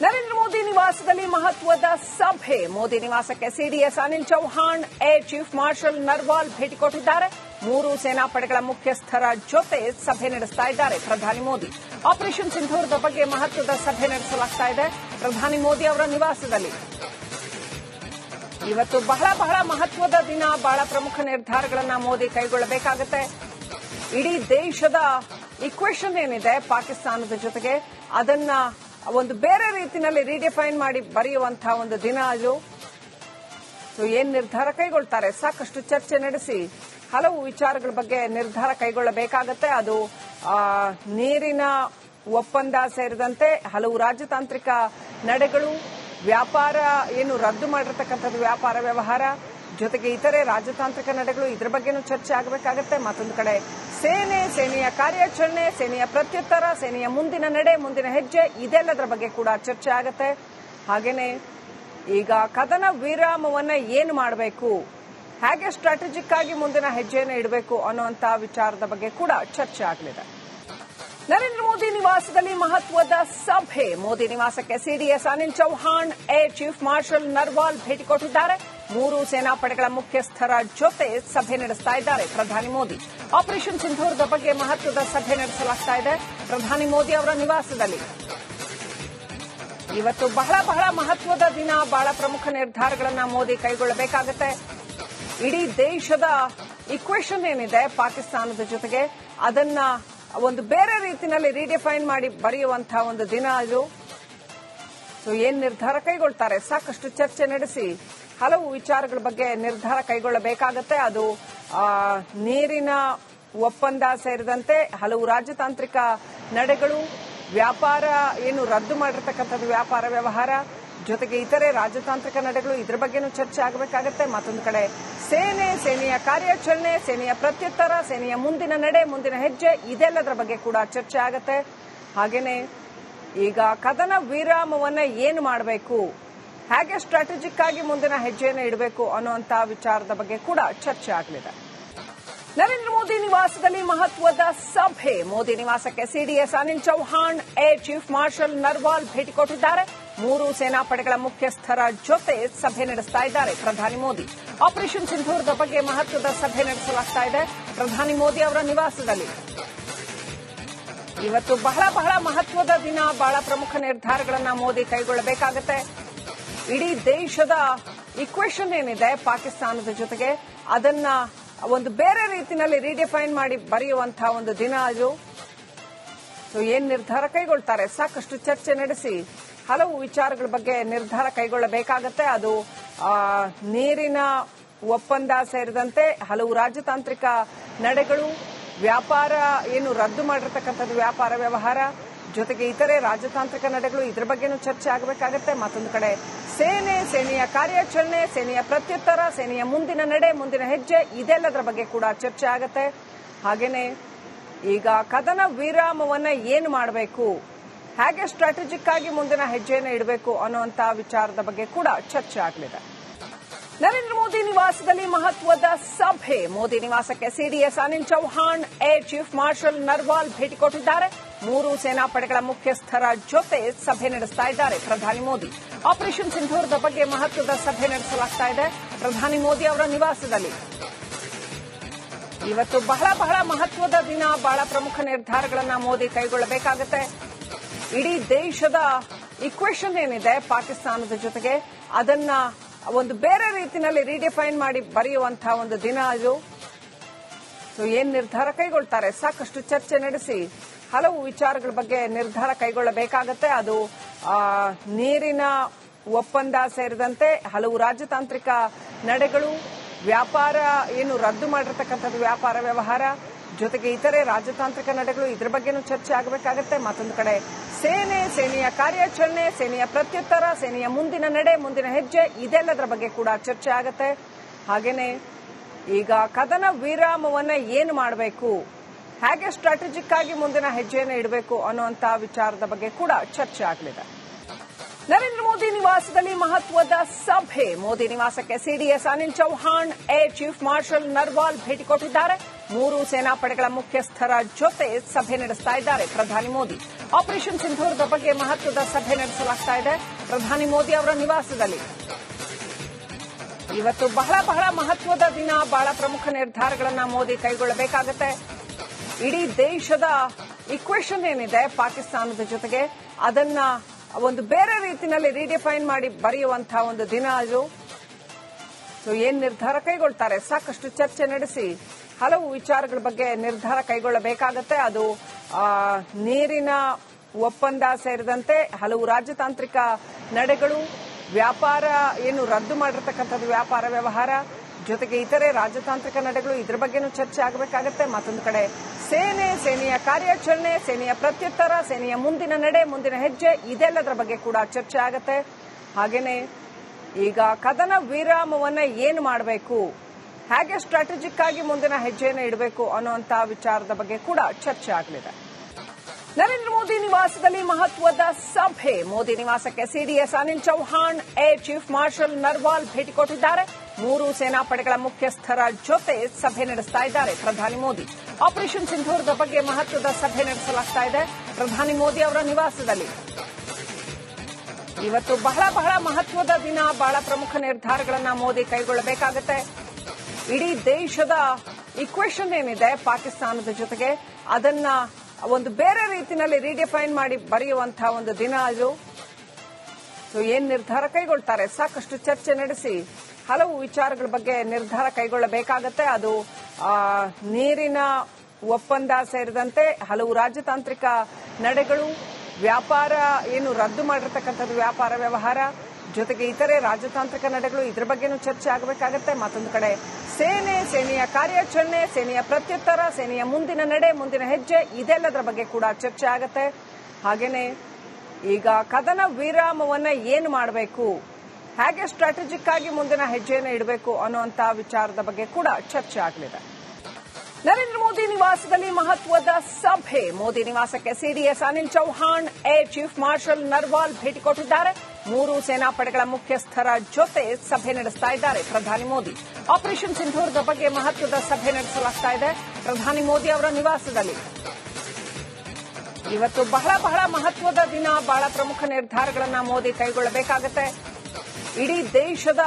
ನರೇಂದ್ರ ಮೋದಿ ನಿವಾಸದಲ್ಲಿ ಮಹತ್ವದ ಸಭೆ. ಮೋದಿ ನಿವಾಸಕ್ಕೆ CDS Anil Chauhan, air chief marshal Narwal ಭೇಟಿ ಕೊಟ್ಟಿದ್ದಾರೆ. 3 ಸೇನಾಪಡೆಗಳ ಮುಖ್ಯಸ್ಥರ ಜೊತೆ ಸಭೆ ನಡೆಸ್ತಾ ಇದ್ದಾರೆ ಪ್ರಧಾನಿ ಮೋದಿ. ಆಪರೇಷನ್ ಸಿಂಧೂರದ ಬಗ್ಗೆ ಮಹತ್ವದ ಸಭೆ ನಡೆಸಲಾಗ್ತಾ ಇದೆ ಪ್ರಧಾನಿ ಮೋದಿ ಅವರ ನಿವಾಸದಲ್ಲಿ. ಇವತ್ತು ಬಹಳ ಮಹತ್ವದ ದಿನ. ಬಹಳ ಪ್ರಮುಖ ನಿರ್ಧಾರಗಳನ್ನು ಮೋದಿ ಕೈಗೊಳ್ಳಬೇಕಾಗುತ್ತೆ. ಇಡೀ ದೇಶದ ಇಕ್ವೇಷನ್ ಏನಿದೆ ಪಾಕಿಸ್ತಾನದ ಜೊತೆಗೆ, ಅದನ್ನ ಒಂದು ಬೇರೆ ರೀತಿಯಲ್ಲಿ ರೀಡಿಫೈನ್ ಮಾಡಿ ಬರೆಯುವಂತಹ ಒಂದು ದಿನ ಅದು. ಏನ್ ನಿರ್ಧಾರ ಕೈಗೊಳ್ತಾರೆ? ಸಾಕಷ್ಟು ಚರ್ಚೆ ನಡೆಸಿ ಹಲವು ವಿಚಾರಗಳ ಬಗ್ಗೆ ನಿರ್ಧಾರ ಕೈಗೊಳ್ಳಬೇಕಾಗತ್ತೆ. ಅದು ನೀರಿನ ಒಪ್ಪಂದ ಸೇರಿದಂತೆ ಹಲವು ರಾಜತಾಂತ್ರಿಕ ನಡೆಗಳು, ವ್ಯಾಪಾರ ಏನು ರದ್ದು ಮಾಡಿರತಕ್ಕಂಥದ್ದು ವ್ಯಾಪಾರ ವ್ಯವಹಾರ, ಜೊತೆಗೆ ಇತರೆ ರಾಜತಾಂತ್ರಿಕ ನಡೆಗಳು, ಇದರ ಬಗ್ಗೆನೂ ಚರ್ಚೆ ಆಗಬೇಕಾಗತ್ತೆ. ಮತ್ತೊಂದು ಕಡೆ ಸೇನೆಯ ಕಾರ್ಯಾಚರಣೆ, ಸೇನೆಯ ಪ್ರತ್ಯುತ್ತರ, ಸೇನೆಯ ಮುಂದಿನ ನಡೆ, ಮುಂದಿನ ಹೆಜ್ಜೆ, ಇದೆಲ್ಲದರ ಬಗ್ಗೆ ಕೂಡ ಚರ್ಚೆ ಆಗತ್ತೆ. ಹಾಗೇನೆ ಈಗ ಕದನ ವಿರಾಮವನ್ನ ಏನು ಮಾಡಬೇಕು, ಹೇಗೆ ಸ್ಟ್ರಾಟಜಿಕ್ ಆಗಿ ಮುಂದಿನ ಹೆಜ್ಜೆಯನ್ನು ಇಡಬೇಕು ಅನ್ನುವಂತಹ ವಿಚಾರದ ಬಗ್ಗೆ ಕೂಡ ಚರ್ಚೆ ಆಗಲಿದೆ. ನರೇಂದ್ರ ಮೋದಿ ನಿವಾಸದಲ್ಲಿ ಮಹತ್ವದ ಸಭೆ. ಮೋದಿ ನಿವಾಸಕ್ಕೆ CDS Anil Chauhan, air chief marshal Narwal ಭೇಟಿ ಕೊಟ್ಟಿದ್ದಾರೆ. 3 ಸೇನಾಪಡೆಗಳ ಮುಖ್ಯಸ್ಥರ ಜೊತೆ ಸಭೆ ನಡೆಸ್ತಾ ಇದ್ದಾರೆ ಪ್ರಧಾನಿ ಮೋದಿ. ಆಪರೇಷನ್ ಸಿಂಧೂರದ ಬಗ್ಗೆ ಮಹತ್ವದ ಸಭೆ ನಡೆಸಲಾಗ್ತಾ ಇದೆ ಪ್ರಧಾನಿ ಮೋದಿ ಅವರ ನಿವಾಸದಲ್ಲಿ. ಇವತ್ತು ಬಹಳ ಮಹತ್ವದ ದಿನ. ಬಹಳ ಪ್ರಮುಖ ನಿರ್ಧಾರಗಳನ್ನು ಮೋದಿ ಕೈಗೊಳ್ಳಬೇಕಾಗುತ್ತೆ. ಇಡೀ ದೇಶದ ಇಕ್ವೇಷನ್ ಏನಿದೆ ಪಾಕಿಸ್ತಾನದ ಜೊತೆಗೆ, ಅದನ್ನ ಒಂದು ಬೇರೆ ರೀತಿಯಲ್ಲಿ ರೀಡಿಫೈನ್ ಮಾಡಿ ಬರೆಯುವಂತಹ ಒಂದು ದಿನ ಅದು. ಏನ್ ನಿರ್ಧಾರ ಕೈಗೊಳ್ತಾರೆ? ಸಾಕಷ್ಟು ಚರ್ಚೆ ನಡೆಸಿ ಹಲವು ವಿಚಾರಗಳ ಬಗ್ಗೆ ನಿರ್ಧಾರ ಕೈಗೊಳ್ಳಬೇಕಾಗತ್ತೆ. ಅದು ನೀರಿನ ಒಪ್ಪಂದ ಸೇರಿದಂತೆ ಹಲವು ರಾಜತಾಂತ್ರಿಕ ನಡೆಗಳು, ವ್ಯಾಪಾರ ಏನು ರದ್ದು ಮಾಡಿರತಕ್ಕಂಥದ್ದು ವ್ಯಾಪಾರ ವ್ಯವಹಾರ, ಜೊತೆಗೆ ಇತರೆ ರಾಜತಾಂತ್ರಿಕ ನಡೆಗಳು, ಇದರ ಬಗ್ಗೆನೂ ಚರ್ಚೆ ಆಗಬೇಕಾಗತ್ತೆ. ಮತ್ತೊಂದು ಕಡೆ ಸೇನೆಯ ಕಾರ್ಯಾಚರಣೆ, ಸೇನೆಯ ಪ್ರತ್ಯುತ್ತರ, ಸೇನೆಯ ಮುಂದಿನ ನಡೆ, ಮುಂದಿನ ಹೆಜ್ಜೆ, ಇದೆಲ್ಲದರ ಬಗ್ಗೆ ಕೂಡ ಚರ್ಚೆ ಆಗತ್ತೆ. ಹಾಗೇನೆ ಈಗ ಕದನ ವಿರಾಮವನ್ನ ಏನು ಮಾಡಬೇಕು, ಹೇಗೆ ಸ್ಟ್ರಾಟಜಿಕ್ ಆಗಿ ಮುಂದಿನ ಹೆಜ್ಜೆಯನ್ನು ಇಡಬೇಕು ಅನ್ನುವಂತಹ ವಿಚಾರದ ಬಗ್ಗೆ ಕೂಡ ಚರ್ಚೆ ಆಗಲಿದೆ. ನರೇಂದ್ರ ಮೋದಿ ನಿವಾಸದಲ್ಲಿ ಮಹತ್ವದ ಸಭೆ. ಮೋದಿ ನಿವಾಸಕ್ಕೆ CDS Anil Chauhan, air chief marshal Narwal ಭೇಟಿ ಕೊಟ್ಟಿದ್ದಾರೆ. 3 ಸೇನಾಪಡೆಗಳ ಮುಖ್ಯಸ್ಥರ ಜೊತೆ ಸಭೆ ನಡೆಸ್ತಾ ಇದ್ದಾರೆ ಪ್ರಧಾನಿ ಮೋದಿ. ಆಪರೇಷನ್ ಸಿಂಧೂರದ ಬಗ್ಗೆ ಮಹತ್ವದ ಸಭೆ ನಡೆಸಲಾಗ್ತಾ ಇದೆ ಪ್ರಧಾನಿ ಮೋದಿ ಅವರ ನಿವಾಸದಲ್ಲಿ. ಇವತ್ತು ಬಹಳ ಮಹತ್ವದ ದಿನ. ಬಹಳ ಪ್ರಮುಖ ನಿರ್ಧಾರಗಳನ್ನು ಮೋದಿ ಕೈಗೊಳ್ಳಬೇಕಾಗುತ್ತೆ. ಇಡೀ ದೇಶದ ಇಕ್ವೇಷನ್ ಏನಿದೆ ಪಾಕಿಸ್ತಾನದ ಜೊತೆಗೆ, ಅದನ್ನ ಒಂದು ಬೇರೆ ರೀತಿಯಲ್ಲಿ ರೀಡಿಫೈನ್ ಮಾಡಿ ಬರೆಯುವಂತಹ ಒಂದು ದಿನ ಅದು. ಏನ್ ನಿರ್ಧಾರ ಕೈಗೊಳ್ತಾರೆ? ಸಾಕಷ್ಟು ಚರ್ಚೆ ನಡೆಸಿ ಹಲವು ವಿಚಾರಗಳ ಬಗ್ಗೆ ನಿರ್ಧಾರ ಕೈಗೊಳ್ಳಬೇಕಾಗತ್ತೆ. ಅದು ನೀರಿನ ಒಪ್ಪಂದ ಸೇರಿದಂತೆ ಹಲವು ರಾಜತಾಂತ್ರಿಕ ನಡೆಗಳು, ವ್ಯಾಪಾರ ಏನು ರದ್ದು ಮಾಡಿರತಕ್ಕಂಥದ್ದು ವ್ಯಾಪಾರ ವ್ಯವಹಾರ, ಜೊತೆಗೆ ಇತರೆ ರಾಜತಾಂತ್ರಿಕ ನಡೆಗಳು, ಇದರ ಬಗ್ಗೆನೂ ಚರ್ಚೆ ಆಗಬೇಕಾಗತ್ತೆ. ಮತ್ತೊಂದು ಕಡೆ ಸೇನೆಯ ಕಾರ್ಯಾಚರಣೆ, ಸೇನೆಯ ಪ್ರತ್ಯುತ್ತರ, ಸೇನೆಯ ಮುಂದಿನ ನಡೆ, ಮುಂದಿನ ಹೆಜ್ಜೆ, ಇದೆಲ್ಲದರ ಬಗ್ಗೆ ಕೂಡ ಚರ್ಚೆ ಆಗತ್ತೆ. ಹಾಗೇನೆ ಈಗ ಕದನ ವಿರಾಮವನ್ನ ಏನು ಮಾಡಬೇಕು, ಹೇಗೆ ಸ್ಟ್ರಾಟಜಿಕ್ ಆಗಿ ಮುಂದಿನ ಹೆಜ್ಜೆಯನ್ನು ಇಡಬೇಕು ಅನ್ನುವಂತಹ ವಿಚಾರದ ಬಗ್ಗೆ ಕೂಡ ಚರ್ಚೆ ಆಗಲಿದೆ. ನರೇಂದ್ರ ಮೋದಿ ನಿವಾಸದಲ್ಲಿ ಮಹತ್ವದ ಸಭೆ. ಮೋದಿ ನಿವಾಸಕ್ಕೆ CDS Anil Chauhan, air chief marshal Narwal ಭೇಟಿ ಕೊಟ್ಟಿದ್ದಾರೆ. 3 ಸೇನಾಪಡೆಗಳ ಮುಖ್ಯಸ್ಥರ ಜೊತೆ ಸಭೆ ನಡೆಸ್ತಾ ಇದ್ದಾರೆ ಪ್ರಧಾನಿ ಮೋದಿ. ಆಪರೇಷನ್ ಸಿಂಧೂರದ ಬಗ್ಗೆ ಮಹತ್ವದ ಸಭೆ ನಡೆಸಲಾಗ್ತಾ ಇದೆ ಪ್ರಧಾನಿ ಮೋದಿ ಅವರ ನಿವಾಸದಲ್ಲಿ. ಇವತ್ತು ಬಹಳ ಮಹತ್ವದ ದಿನ. ಬಹಳ ಪ್ರಮುಖ ನಿರ್ಧಾರಗಳನ್ನು ಮೋದಿ ಕೈಗೊಳ್ಳಬೇಕಾಗುತ್ತೆ. ಇಡೀ ದೇಶದ ಇಕ್ವೇಷನ್ ಏನಿದೆ ಪಾಕಿಸ್ತಾನದ ಜೊತೆಗೆ, ಅದನ್ನ ಒಂದು ಬೇರೆ ರೀತಿಯಲ್ಲಿ ರೀಡಿಫೈನ್ ಮಾಡಿ ಬರೆಯುವಂತಹ ಒಂದು ದಿನ ಅದು. ಏನ್ ನಿರ್ಧಾರ ಕೈಗೊಳ್ತಾರೆ? ಸಾಕಷ್ಟು ಚರ್ಚೆ ನಡೆಸಿ ಹಲವು ವಿಚಾರಗಳ ಬಗ್ಗೆ ನಿರ್ಧಾರ ಕೈಗೊಳ್ಳಬೇಕಾಗತ್ತೆ. ಅದು ನೀರಿನ ಒಪ್ಪಂದ ಸೇರಿದಂತೆ ಹಲವು ರಾಜತಾಂತ್ರಿಕ ನಡೆಗಳು, ವ್ಯಾಪಾರ ಏನು ರದ್ದು ಮಾಡಿರತಕ್ಕಂಥದ್ದು ವ್ಯಾಪಾರ ವ್ಯವಹಾರ, ಜೊತೆಗೆ ಇತರೆ ರಾಜತಾಂತ್ರಿಕ ನಡೆಗಳು, ಇದರ ಬಗ್ಗೆನೂ ಚರ್ಚೆ ಆಗಬೇಕಾಗತ್ತೆ. ಮತ್ತೊಂದು ಕಡೆ ಸೇನೆಯ ಕಾರ್ಯಾಚರಣೆ, ಸೇನೆಯ ಪ್ರತ್ಯುತ್ತರ, ಸೇನೆಯ ಮುಂದಿನ ನಡೆ, ಮುಂದಿನ ಹೆಜ್ಜೆ, ಇದೆಲ್ಲದರ ಬಗ್ಗೆ ಕೂಡ ಚರ್ಚೆ ಆಗತ್ತೆ. ಹಾಗೇನೆ ಈಗ ಕದನ ವಿರಾಮವನ್ನ ಏನು ಮಾಡಬೇಕು, ಹೇಗೆ ಸ್ಟ್ರಾಟಜಿಕ್ ಆಗಿ ಮುಂದಿನ ಹೆಜ್ಜೆಯನ್ನು ಇಡಬೇಕು ಅನ್ನುವಂತಹ ವಿಚಾರದ ಬಗ್ಗೆ ಕೂಡ ಚರ್ಚೆ ಆಗಲಿದೆ. ನರೇಂದ್ರ ಮೋದಿ ನಿವಾಸದಲ್ಲಿ ಮಹತ್ವದ ಸಭೆ. ಮೋದಿ ನಿವಾಸಕ್ಕೆ CDS Anil Chauhan, air chief marshal Narwal ಭೇಟಿ ಕೊಟ್ಟಿದ್ದಾರೆ. 3 ಸೇನಾಪಡೆಗಳ ಮುಖ್ಯಸ್ಥರ ಜೊತೆ ಸಭೆ ನಡೆಸ್ತಾ ಇದ್ದಾರೆ ಪ್ರಧಾನಿ ಮೋದಿ. ಆಪರೇಷನ್ ಸಿಂಧೂರದ ಬಗ್ಗೆ ಮಹತ್ವದ ಸಭೆ ನಡೆಸಲಾಗ್ತಾ ಇದೆ ಪ್ರಧಾನಿ ಮೋದಿ ಅವರ ನಿವಾಸದಲ್ಲಿ. ಇವತ್ತು ಬಹಳ ಮಹತ್ವದ ದಿನ. ಬಹಳ ಪ್ರಮುಖ ನಿರ್ಧಾರಗಳನ್ನ ಮೋದಿ ಕೈಗೊಳ್ಳಬೇಕಾಗುತ್ತೆ. ಇಡೀ ದೇಶದ ಇಕ್ವೇಷನ್ ಏನಿದೆ ಪಾಕಿಸ್ತಾನದ ಜೊತೆಗೆ ಅದನ್ನ ಒಂದು ಬೇರೆ ರೀತಿಯಲ್ಲಿ ರೀಡಿಫೈನ್ ಮಾಡಿ ಬರೆಯುವಂತಹ ಒಂದು ದಿನ ಅದು. ಏನ್ ನಿರ್ಧಾರ ಕೈಗೊಳ್ತಾರೆ, ಸಾಕಷ್ಟು ಚರ್ಚೆ ನಡೆಸಿ ಹಲವು ವಿಚಾರಗಳ ಬಗ್ಗೆ ನಿರ್ಧಾರ ಕೈಗೊಳ್ಳಬೇಕಾಗತ್ತೆ. ಅದು ನೀರಿನ ಒಪ್ಪಂದ ಸೇರಿದಂತೆ ಹಲವು ರಾಜತಾಂತ್ರಿಕ ನಡೆಗಳು, ವ್ಯಾಪಾರ ಏನು ರದ್ದು ಮಾಡಿರ್ತಕ್ಕಂಥದ್ದು ವ್ಯಾಪಾರ ವ್ಯವಹಾರ, ಜೊತೆಗೆ ಇತರೆ ರಾಜತಾಂತ್ರಿಕ ನಡೆಗಳು, ಇದ್ರ ಬಗ್ಗೆನೂ ಚರ್ಚೆ ಆಗಬೇಕಾಗತ್ತೆ. ಮತ್ತೊಂದು ಕಡೆ ಸೇನೆಯ ಕಾರ್ಯಾಚರಣೆ, ಸೇನೆಯ ಪ್ರತ್ಯುತ್ತರ, ಸೇನೆಯ ಮುಂದಿನ ನಡೆ, ಮುಂದಿನ ಹೆಜ್ಜೆ, ಇದೆಲ್ಲದರ ಬಗ್ಗೆ ಕೂಡ ಚರ್ಚೆ ಆಗತ್ತೆ. ಹಾಗೇನೆ ಈಗ ಕದನ ವಿರಾಮವನ್ನ ಏನು ಮಾಡಬೇಕು, ಹೇಗೆ ಸ್ಟ್ರಾಟಜಿಕ್ ಆಗಿ ಮುಂದಿನ ಹೆಜ್ಜೆಯನ್ನು ಇಡಬೇಕು ಅನ್ನುವಂತಹ ವಿಚಾರದ ಬಗ್ಗೆ ಕೂಡ ಚರ್ಚೆ ಆಗಲಿದೆ. ನರೇಂದ್ರ ಮೋದಿ ನಿವಾಸದಲ್ಲಿ ಮಹತ್ವದ ಸಭೆ. ಮೋದಿ ನಿವಾಸಕ್ಕೆ CDS Anil Chauhan, air chief marshal Narwal ಭೇಟಿ ಕೊಟ್ಟಿದ್ದಾರೆ. 3 ಸೇನಾಪಡೆಗಳ ಮುಖ್ಯಸ್ಥರ ಜೊತೆ ಸಭೆ ನಡೆಸ್ತಾ ಇದ್ದಾರೆ ಪ್ರಧಾನಿ ಮೋದಿ. ಆಪರೇಷನ್ ಸಿಂಧೂರದ ಬಗ್ಗೆ ಮಹತ್ವದ ಸಭೆ ನಡೆಸಲಾಗ್ತಾ ಇದೆ ಪ್ರಧಾನಿ ಮೋದಿ ಅವರ ನಿವಾಸದಲ್ಲಿ. ಇವತ್ತು ಬಹಳ ಮಹತ್ವದ ದಿನ. ಬಹಳ ಪ್ರಮುಖ ನಿರ್ಧಾರಗಳನ್ನ ಮೋದಿ ಕೈಗೊಳ್ಳಬೇಕಾಗುತ್ತೆ. ಇಡೀ ದೇಶದ ಇಕ್ವೇಷನ್ ಏನಿದೆ ಪಾಕಿಸ್ತಾನದ ಜೊತೆಗೆ ಅದನ್ನ ಒಂದು ಬೇರೆ ರೀತಿಯಲ್ಲಿ ರೀಡಿಫೈನ್ ಮಾಡಿ ಬರೆಯುವಂತಹ ಒಂದು ದಿನ ಅದು. ಏನ್ ನಿರ್ಧಾರ ಕೈಗೊಳ್ತಾರೆ, ಸಾಕಷ್ಟು ಚರ್ಚೆ ನಡೆಸಿ ಹಲವು ವಿಚಾರಗಳ ಬಗ್ಗೆ ನಿರ್ಧಾರ ಕೈಗೊಳ್ಳಬೇಕಾಗತ್ತೆ. ಅದು ನೀರಿನ ಒಪ್ಪಂದ ಸೇರಿದಂತೆ ಹಲವು ರಾಜತಾಂತ್ರಿಕ ನಡೆಗಳು, ವ್ಯಾಪಾರ ಏನು ರದ್ದು ಮಾಡಿರ್ತಕ್ಕಂಥದ್ದು ವ್ಯಾಪಾರ ವ್ಯವಹಾರ, ಜೊತೆಗೆ ಇತರೆ ರಾಜತಾಂತ್ರಿಕ ನಡೆಗಳು, ಇದ್ರ ಬಗ್ಗೆನೂ ಚರ್ಚೆ ಆಗಬೇಕಾಗತ್ತೆ. ಮತ್ತೊಂದು ಕಡೆ ಸೇನೆಯ ಕಾರ್ಯಾಚರಣೆ, ಸೇನೆಯ ಪ್ರತ್ಯುತ್ತರ, ಸೇನೆಯ ಮುಂದಿನ ನಡೆ, ಮುಂದಿನ ಹೆಜ್ಜೆ, ಇದೆಲ್ಲದರ ಬಗ್ಗೆ ಕೂಡ ಚರ್ಚೆ ಆಗತ್ತೆ. ಹಾಗೇನೆ ಈಗ ಕದನ ವಿರಾಮವನ್ನ ಏನು ಮಾಡಬೇಕು, ಹೇಗೆ ಸ್ಟ್ರಾಟಜಿಕ್ ಆಗಿ ಮುಂದಿನ ಹೆಜ್ಜೆಯನ್ನು ಇಡಬೇಕು ಅನ್ನುವಂತಹ ವಿಚಾರದ ಬಗ್ಗೆ ಕೂಡ ಚರ್ಚೆ ಆಗಲಿದೆ. ನರೇಂದ್ರ ಮೋದಿ ನಿವಾಸದಲ್ಲಿ ಮಹತ್ವದ ಸಭೆ. ಮೋದಿ ನಿವಾಸಕ್ಕೆ CDS Anil Chauhan, air chief marshal Narwal ಭೇಟಿ ಕೊಟ್ಟಿದ್ದಾರೆ. 3 ಸೇನಾಪಡೆಗಳ ಮುಖ್ಯಸ್ಥರ ಜೊತೆ ಸಭೆ ನಡೆಸ್ತಾ ಇದ್ದಾರೆ ಪ್ರಧಾನಿ ಮೋದಿ. ಆಪರೇಷನ್ ಸಿಂಧೂರದ ಬಗ್ಗೆ ಮಹತ್ವದ ಸಭೆ ನಡೆಸಲಾಗ್ತಾ ಇದೆ ಪ್ರಧಾನಿ ಮೋದಿ ಅವರ ನಿವಾಸದಲ್ಲಿ. ಇವತ್ತು ಬಹಳ ಮಹತ್ವದ ದಿನ. ಬಹಳ ಪ್ರಮುಖ ನಿರ್ಧಾರಗಳನ್ನ ಮೋದಿ ಕೈಗೊಳ್ಳಬೇಕಾಗುತ್ತೆ. ಇಡೀ ದೇಶದ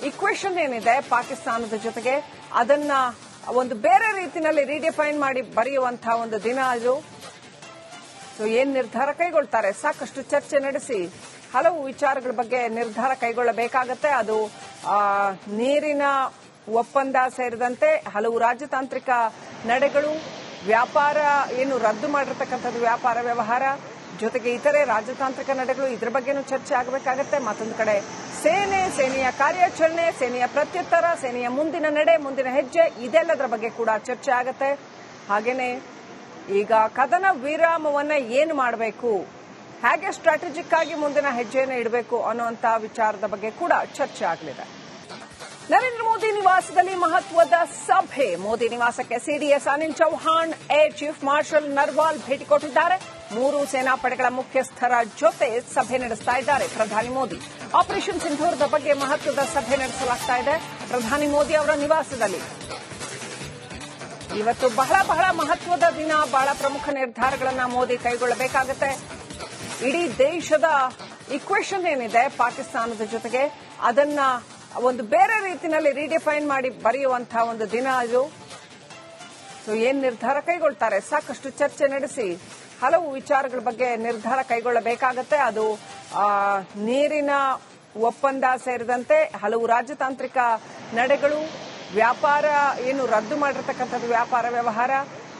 ಇಕ್ವೇಷನ್ ಏನಿದೆ ಪಾಕಿಸ್ತಾನದ ಜೊತೆಗೆ ಅದನ್ನ ಒಂದು ಬೇರೆ ರೀತಿಯಲ್ಲಿ ರೀಡಿಫೈನ್ ಮಾಡಿ ಬರೆಯುವಂತಹ ಒಂದು ದಿನ ಅದು. ಏನ್ ನಿರ್ಧಾರ ಕೈಗೊಳ್ತಾರೆ, ಸಾಕಷ್ಟು ಚರ್ಚೆ ನಡೆಸಿ ಹಲವು ವಿಚಾರಗಳ ಬಗ್ಗೆ ನಿರ್ಧಾರ ಕೈಗೊಳ್ಳಬೇಕಾಗತ್ತೆ. ಅದು ನೀರಿನ ಒಪ್ಪಂದ ಸೇರಿದಂತೆ ಹಲವು ರಾಜತಾಂತ್ರಿಕ ನಡೆಗಳು, ವ್ಯಾಪಾರ ಏನು ರದ್ದು ಮಾಡಿರ್ತಕ್ಕಂಥದ್ದು ವ್ಯಾಪಾರ ವ್ಯವಹಾರ, ಜೊತೆಗೆ ಇತರೆ ರಾಜತಾಂತ್ರಿಕ ನಡೆಗಳು, ಇದ್ರ ಬಗ್ಗೆನೂ ಚರ್ಚೆ ಆಗಬೇಕಾಗತ್ತೆ. ಮತ್ತೊಂದು ಕಡೆ ಸೇನೆಯ ಕಾರ್ಯಾಚರಣೆ, ಸೇನೆಯ ಪ್ರತ್ಯುತ್ತರ, ಸೇನೆಯ ಮುಂದಿನ ನಡೆ, ಮುಂದಿನ ಹೆಜ್ಜೆ, ಇದೆಲ್ಲದರ ಬಗ್ಗೆ ಕೂಡ ಚರ್ಚೆ ಆಗತ್ತೆ. ಹಾಗೇನೆ ಈಗ ಕದನ ವಿರಾಮವನ್ನ ಏನು ಮಾಡಬೇಕು, ಹೇಗೆ ಸ್ಟ್ರಾಟಜಿಕ್ ಆಗಿ ಮುಂದಿನ ಹೆಜ್ಜೆಯನ್ನು ಇಡಬೇಕು ಅನ್ನುವಂತಹ ವಿಚಾರದ ಬಗ್ಗೆ ಕೂಡ ಚರ್ಚೆ ಆಗಲಿದೆ. ನರೇಂದ್ರ ಮೋದಿ ನಿವಾಸದಲ್ಲಿ ಮಹತ್ವದ ಸಭೆ. ಮೋದಿ ನಿವಾಸಕ್ಕೆ CDS Anil Chauhan, air chief marshal Narwal ಭೇಟಿ ಕೊಟ್ಟಿದ್ದಾರೆ. 3 ಸೇನಾಪಡೆಗಳ ಮುಖ್ಯಸ್ಥರ ಜೊತೆ ಸಭೆ ನಡೆಸ್ತಾ ಇದ್ದಾರೆ ಪ್ರಧಾನಿ ಮೋದಿ. ಆಪರೇಷನ್ ಸಿಂಧೂರದ ಬಗ್ಗೆ ಮಹತ್ವದ ಸಭೆ ನಡೆಸಲಾಗ್ತಾ ಇದೆ ಪ್ರಧಾನಿ ಮೋದಿ ಅವರ ನಿವಾಸದಲ್ಲಿ. ಇವತ್ತು ಬಹಳ ಮಹತ್ವದ ದಿನ. ಬಹಳ ಪ್ರಮುಖ ನಿರ್ಧಾರಗಳನ್ನ ಮೋದಿ ಕೈಗೊಳ್ಳಬೇಕಾಗುತ್ತೆ. ಇಡೀ ದೇಶದ ಇಕ್ವೇಷನ್ ಏನಿದೆ ಪಾಕಿಸ್ತಾನದ ಜೊತೆಗೆ ಅದನ್ನ ಒಂದು ಬೇರೆ ರೀತಿಯಲ್ಲಿ ರೀಡಿಫೈನ್ ಮಾಡಿ ಬರೆಯುವಂತಹ ಒಂದು ದಿನ ಅದು. ಏನ್ ನಿರ್ಧಾರ ಕೈಗೊಳ್ತಾರೆ, ಸಾಕಷ್ಟು ಚರ್ಚೆ ನಡೆಸಿ ಹಲವು ವಿಚಾರಗಳ ಬಗ್ಗೆ ನಿರ್ಧಾರ ಕೈಗೊಳ್ಳಬೇಕಾಗತ್ತೆ. ಅದು ನೀರಿನ ಒಪ್ಪಂದ ಸೇರಿದಂತೆ ಹಲವು ರಾಜತಾಂತ್ರಿಕ ನಡೆಗಳು, ವ್ಯಾಪಾರ ಏನು ರದ್ದು ಮಾಡಿರ್ತಕ್ಕಂಥದ್ದು ವ್ಯಾಪಾರ ವ್ಯವಹಾರ,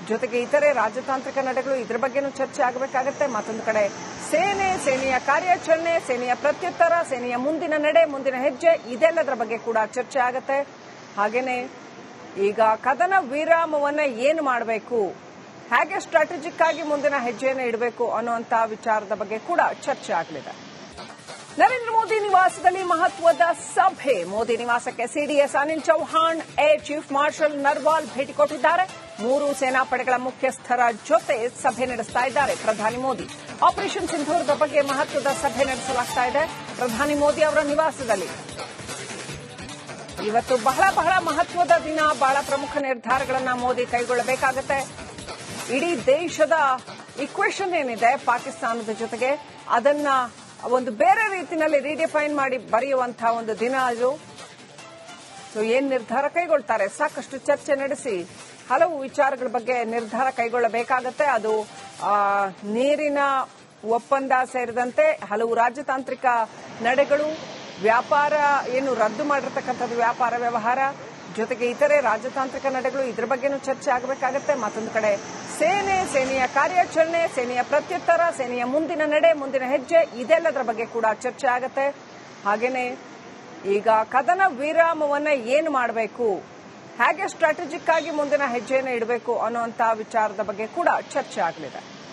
ಜೊತೆಗೆ ಇತರೆ ರಾಜತಾಂತ್ರಿಕ ನಡೆಗಳು, ಇದ್ರ ಬಗ್ಗೆನೂ ಚರ್ಚೆ ಆಗಬೇಕಾಗತ್ತೆ. ಮತ್ತೊಂದು ಕಡೆ ಸೇನೆಯ ಕಾರ್ಯಾಚರಣೆ, ಸೇನೆಯ ಪ್ರತ್ಯುತ್ತರ, ಸೇನೆಯ ಮುಂದಿನ ನಡೆ, ಮುಂದಿನ ಹೆಜ್ಜೆ, ಇದೆಲ್ಲದರ ಬಗ್ಗೆ ಕೂಡ ಚರ್ಚೆ ಆಗತ್ತೆ. ಹಾಗೇನೆ ಈಗ ಕದನ ವಿರಾಮವನ್ನ ಏನು ಮಾಡಬೇಕು, ಹೇಗೆ ಸ್ಟ್ರಾಟಜಿಕ್ ಆಗಿ ಮುಂದಿನ ಹೆಜ್ಜೆಯನ್ನು ಇಡಬೇಕು ಅನ್ನುವಂತಹ ವಿಚಾರದ ಬಗ್ಗೆ ಕೂಡ ಚರ್ಚೆ ಆಗಲಿದೆ. ನರೇಂದ್ರ ಮೋದಿ ನಿವಾಸದಲ್ಲಿ ಮಹತ್ವದ ಸಭೆ. ಮೋದಿ ನಿವಾಸಕ್ಕೆ CDS Anil Chauhan, air chief marshal Narwal ಭೇಟಿ ಕೊಟ್ಟಿದ್ದಾರೆ. 3 ಸೇನಾಪಡೆಗಳ ಮುಖ್ಯಸ್ಥರ ಜೊತೆ ಸಭೆ ನಡೆಸ್ತಾ ಇದ್ದಾರೆ ಪ್ರಧಾನಿ ಮೋದಿ. ಆಪರೇಷನ್ ಸಿಂಧೂರದ ಬಗ್ಗೆ ಮಹತ್ವದ ಸಭೆ ನಡೆಸಲಾಗ್ತಾ ಇದೆ ಪ್ರಧಾನಿ ಮೋದಿ ಅವರ ನಿವಾಸದಲ್ಲಿ. ಇವತ್ತು ಬಹಳ ಬಹಳ ಮಹತ್ವದ ದಿನ, ಬಹಳ ಪ್ರಮುಖ ನಿರ್ಧಾರಗಳನ್ನ ಮೋದಿ ಕೈಗೊಳ್ಳಬೇಕಾಗತ್ತೆ. ಇಡೀ ದೇಶದ ಇಕ್ವೇಷನ್ ಏನಿದೆ ಪಾಕಿಸ್ತಾನದ ಜೊತೆಗೆ, ಅದನ್ನ ಒಂದು ಬೇರೆ ರೀತಿಯಲ್ಲಿ ರೀಡಿಫೈನ್ ಮಾಡಿ ಬರೆಯುವಂತಹ ಒಂದು ದಿನ ಅದು. ಸೊ ಏನ್ ನಿರ್ಧಾರ ಕೈಗೊಳ್ತಾರೆ, ಸಾಕಷ್ಟು ಚರ್ಚೆ ನಡೆಸಿ ಹಲವು ವಿಚಾರಗಳ ಬಗ್ಗೆ ನಿರ್ಧಾರ ಕೈಗೊಳ್ಳಬೇಕಾಗತ್ತೆ. ಅದು ನೀರಿನ ಒಪ್ಪಂದ ಸೇರಿದಂತೆ ಹಲವು ರಾಜತಾಂತ್ರಿಕ ನಡೆಗಳು, ವ್ಯಾಪಾರ ಏನು ರದ್ದು ಮಾಡಿರ್ತಕ್ಕಂಥದ್ದು ವ್ಯಾಪಾರ ವ್ಯವಹಾರ, ಜೊತೆಗೆ ಇತರೆ ರಾಜತಾಂತ್ರಿಕ ನಡೆಗಳು, ಇದರ ಬಗ್ಗೆನೂ ಚರ್ಚೆ ಆಗಬೇಕಾಗತ್ತೆ. ಮತ್ತೊಂದು ಕಡೆ ಸೇನೆಯ ಕಾರ್ಯಾಚರಣೆ, ಸೇನೆಯ ಪ್ರತ್ಯುತ್ತರ, ಸೇನೆಯ ಮುಂದಿನ ನಡೆ, ಮುಂದಿನ ಹೆಜ್ಜೆ, ಇದೆಲ್ಲದರ ಬಗ್ಗೆ ಕೂಡ ಚರ್ಚೆ ಆಗತ್ತೆ. ಹಾಗೇನೆ ಈಗ ಕದನ ವಿರಾಮವನ್ನ ಏನು ಮಾಡಬೇಕು, ಹೇಗೆ ಸ್ಟ್ರಾಟಜಿಕ್ ಆಗಿ ಮುಂದಿನ ಹೆಜ್ಜೆಯನ್ನು ಇಡಬೇಕು ಅನ್ನುವಂತಹ ವಿಚಾರದ ಬಗ್ಗೆ ಕೂಡ ಚರ್ಚೆ ಆಗಲಿದೆ.